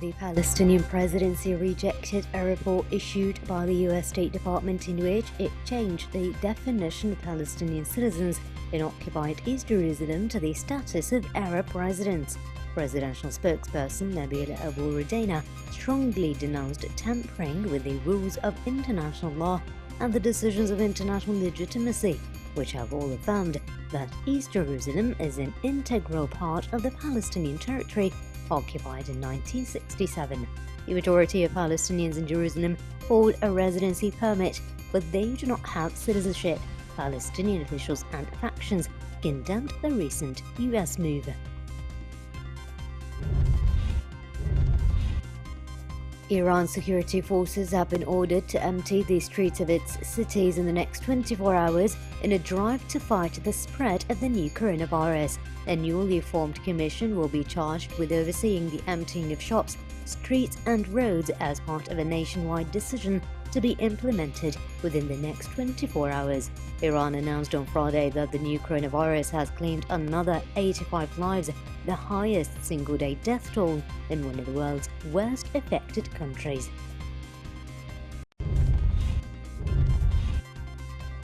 The Palestinian presidency rejected a report issued by the US State Department in which it changed the definition of Palestinian citizens in occupied East Jerusalem to the status of Arab residents. Presidential spokesperson Nabil Abu Rudaina strongly denounced tampering with the rules of international law and the decisions of international legitimacy, which have all affirmed that East Jerusalem is an integral part of the Palestinian territory occupied in 1967. The majority of Palestinians in Jerusalem hold a residency permit, but they do not have citizenship. Palestinian officials and factions condemned the recent US move. Iran's security forces have been ordered to empty the streets of its cities in the next 24 hours in a drive to fight the spread of the new coronavirus. A newly formed commission will be charged with overseeing the emptying of shops, streets and roads as part of a nationwide decision to be implemented within the next 24 hours. Iran announced on Friday that the new coronavirus has claimed another 85 lives, the highest single-day death toll in one of the world's worst affected countries.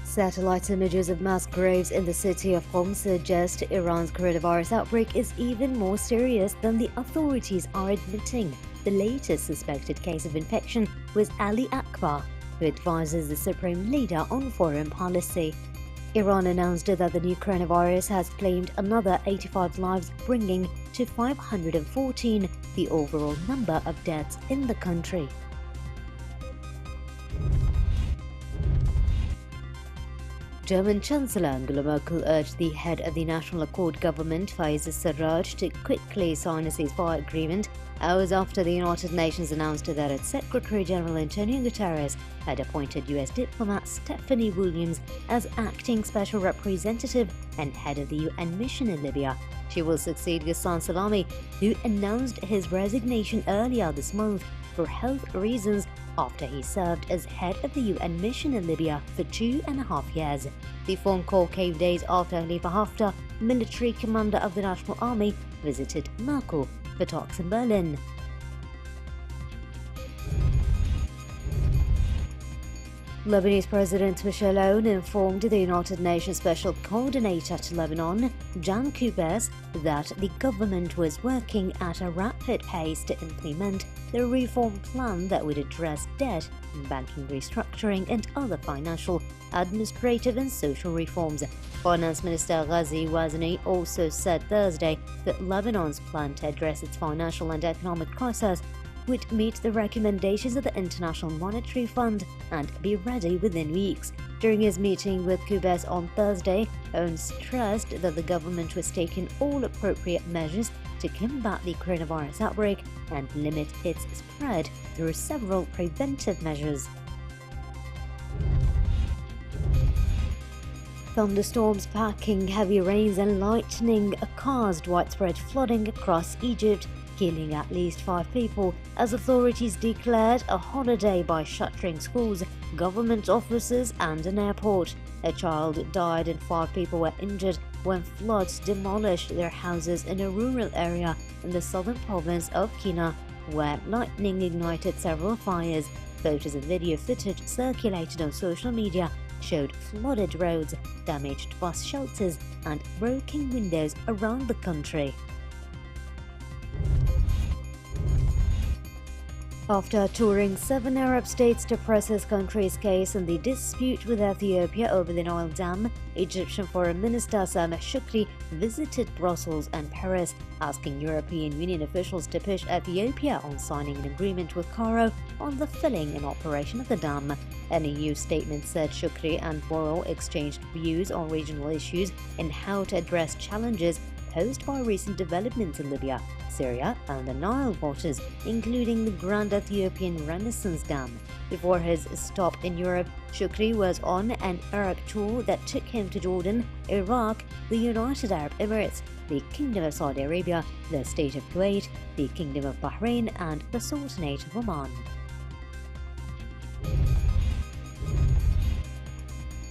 Satellite images of mass graves in the city of Qom suggest Iran's coronavirus outbreak is even more serious than the authorities are admitting. The latest suspected case of infection was Ali Akbar, who advises the supreme leader on foreign policy. Iran announced that the new coronavirus has claimed another 85 lives, bringing to 514 the overall number of deaths in the country. German Chancellor Angela Merkel urged the head of the National Accord government, Fayez Sarraj, to quickly sign a ceasefire agreement hours after the United Nations announced that its Secretary-General Antonio Guterres had appointed US diplomat Stephanie Williams as acting special representative and head of the UN mission in Libya. She will succeed Ghassan Salami, who announced his resignation earlier this month for health reasons after he served as head of the UN mission in Libya for 2.5 years. The phone call came days after Khalifa Haftar, military commander of the National Army, visited Merkel for talks in Berlin. Lebanese President Michel Aoun informed the United Nations Special Coordinator to Lebanon, Jan Kubes, that the government was working at a rapid pace to implement the reform plan that would address debt, banking restructuring and other financial, administrative and social reforms. Finance Minister Ghazi Wazni also said Thursday that Lebanon's plan to address its financial and economic crisis would meet the recommendations of the International Monetary Fund and be ready within weeks. During his meeting with Kubes on Thursday, Aoun stressed that the government was taking all appropriate measures to combat the coronavirus outbreak and limit its spread through several preventive measures. Thunderstorms packing heavy rains and lightning caused widespread flooding across Egypt, killing at least 5 people as authorities declared a holiday by shuttering schools, government offices and an airport. A child died and 5 people were injured when floods demolished their houses in a rural area in the southern province of Kina, where lightning ignited several fires. Photos and video footage circulated on social media showed flooded roads, damaged bus shelters and broken windows around the country. After touring 7 Arab states to press his country's case in the dispute with Ethiopia over the Nile Dam, Egyptian Foreign Minister Sameh Shoukry visited Brussels and Paris, asking European Union officials to push Ethiopia on signing an agreement with Cairo on the filling and operation of the dam. An EU statement said Shoukry and Borrell exchanged views on regional issues and how to address challenges posed by recent developments in Libya, Syria and the Nile waters, including the Grand Ethiopian Renaissance Dam. Before his stop in Europe, Shoukry was on an Arab tour that took him to Jordan, Iraq, the United Arab Emirates, the Kingdom of Saudi Arabia, the State of Kuwait, the Kingdom of Bahrain and the Sultanate of Oman.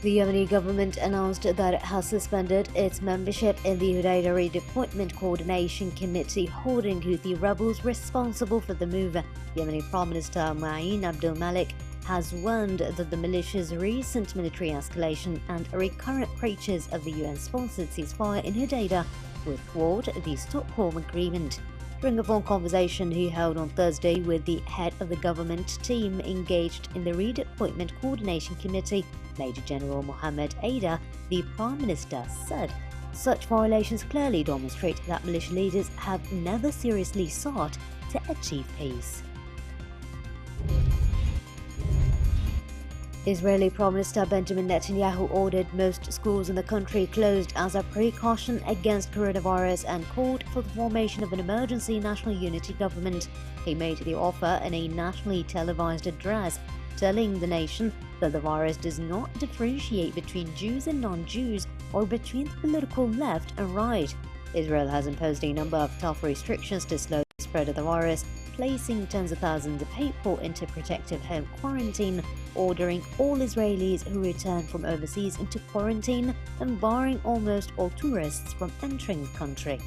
The Yemeni government announced that it has suspended its membership in the Hudaydah Redeployment Coordination Committee, holding Houthi rebels responsible for the move. Yemeni Prime Minister Ma'in Abdul Malik has warned that the militia's recent military escalation and recurrent breaches of the UN-sponsored ceasefire in Hudaydah will thwart the Stockholm Agreement. During a phone conversation he held on Thursday with the head of the government team engaged in the Redeployment Coordination Committee, Major General Mohammed Aida, the Prime Minister said, "Such violations clearly demonstrate that militia leaders have never seriously sought to achieve peace." Israeli Prime Minister Benjamin Netanyahu ordered most schools in the country closed as a precaution against coronavirus and called for the formation of an emergency national unity government. He made the offer in a nationally televised address, telling the nation that the virus does not differentiate between Jews and non-Jews or between the political left and right. Israel has imposed a number of tough restrictions to slow the spread of the virus, placing tens of thousands of people into protective home quarantine, ordering all Israelis who return from overseas into quarantine, and barring almost all tourists from entering the country.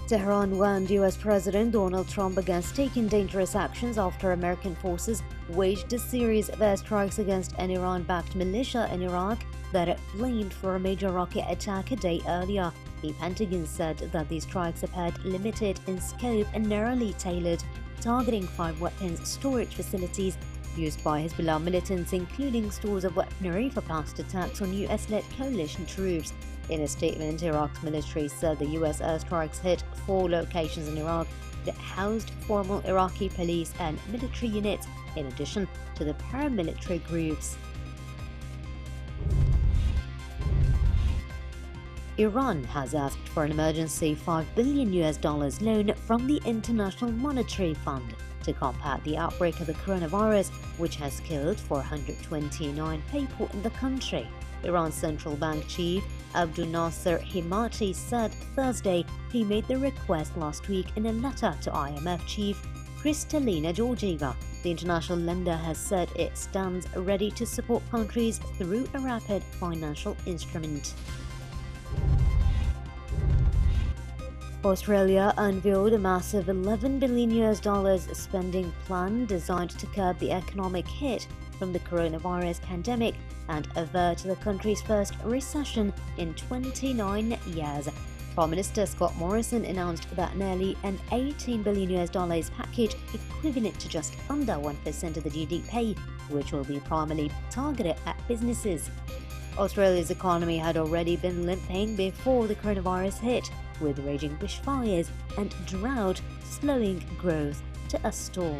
Tehran warned US President Donald Trump against taking dangerous actions after American forces waged a series of airstrikes against an Iran-backed militia in Iraq that it blamed for a major rocket attack a day earlier. The Pentagon said that these strikes appeared limited in scope and narrowly tailored, targeting 5 weapons storage facilities used by Hezbollah militants, including stores of weaponry for past attacks on US-led coalition troops. In a statement, Iraq's military said the US airstrikes hit 4 locations in Iraq that housed formal Iraqi police and military units, in addition to the paramilitary groups. Iran has asked for an emergency $5 billion loan from the International Monetary Fund to combat the outbreak of the coronavirus, which has killed 429 people in the country. Iran's central bank chief Abdul Nasser Himati said Thursday he made the request last week in a letter to IMF chief Kristalina Georgieva. The international lender has said it stands ready to support countries through a rapid financial instrument. Australia unveiled a massive $11 billion spending plan designed to curb the economic hit from the coronavirus pandemic and avert the country's first recession in 29 years. Prime Minister Scott Morrison announced that nearly an $18 billion package, equivalent to just under 1% of the GDP, which will be primarily targeted at businesses. Australia's economy had already been limping before the coronavirus hit, with raging bushfires and drought slowing growth to a stall.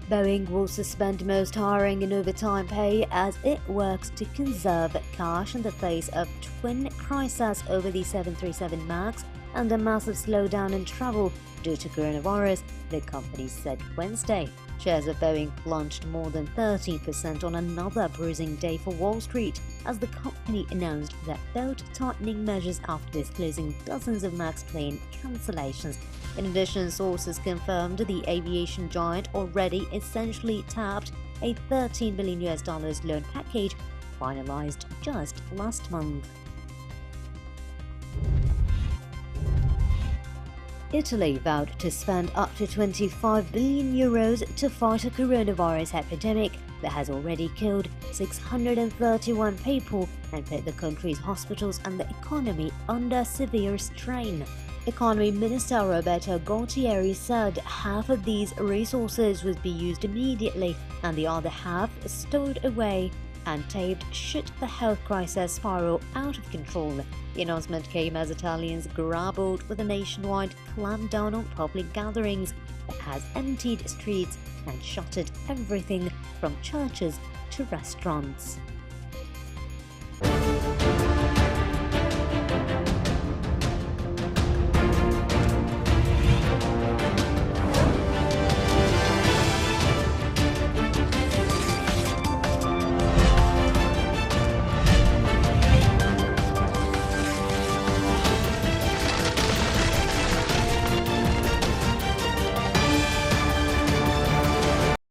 Boeing will suspend most hiring and overtime pay as it works to conserve cash in the face of twin crises over the 737 MAX and a massive slowdown in travel due to coronavirus, the company said Wednesday. Shares of Boeing plunged more than 13% on another bruising day for Wall Street as the company announced that belt-tightening measures after disclosing dozens of MAX plane cancellations. In addition, sources confirmed the aviation giant already essentially tapped a $13 billion loan package finalized just last month. Italy vowed to spend up to €25 billion to fight a coronavirus epidemic that has already killed 631 people and put the country's hospitals and the economy under severe strain. Economy Minister Roberto Gualtieri said half of these resources would be used immediately and the other half stowed away and taped should the health crisis spiral out of control. The announcement came as Italians grappled with a nationwide clampdown on public gatherings that has emptied streets and shuttered everything from churches to restaurants.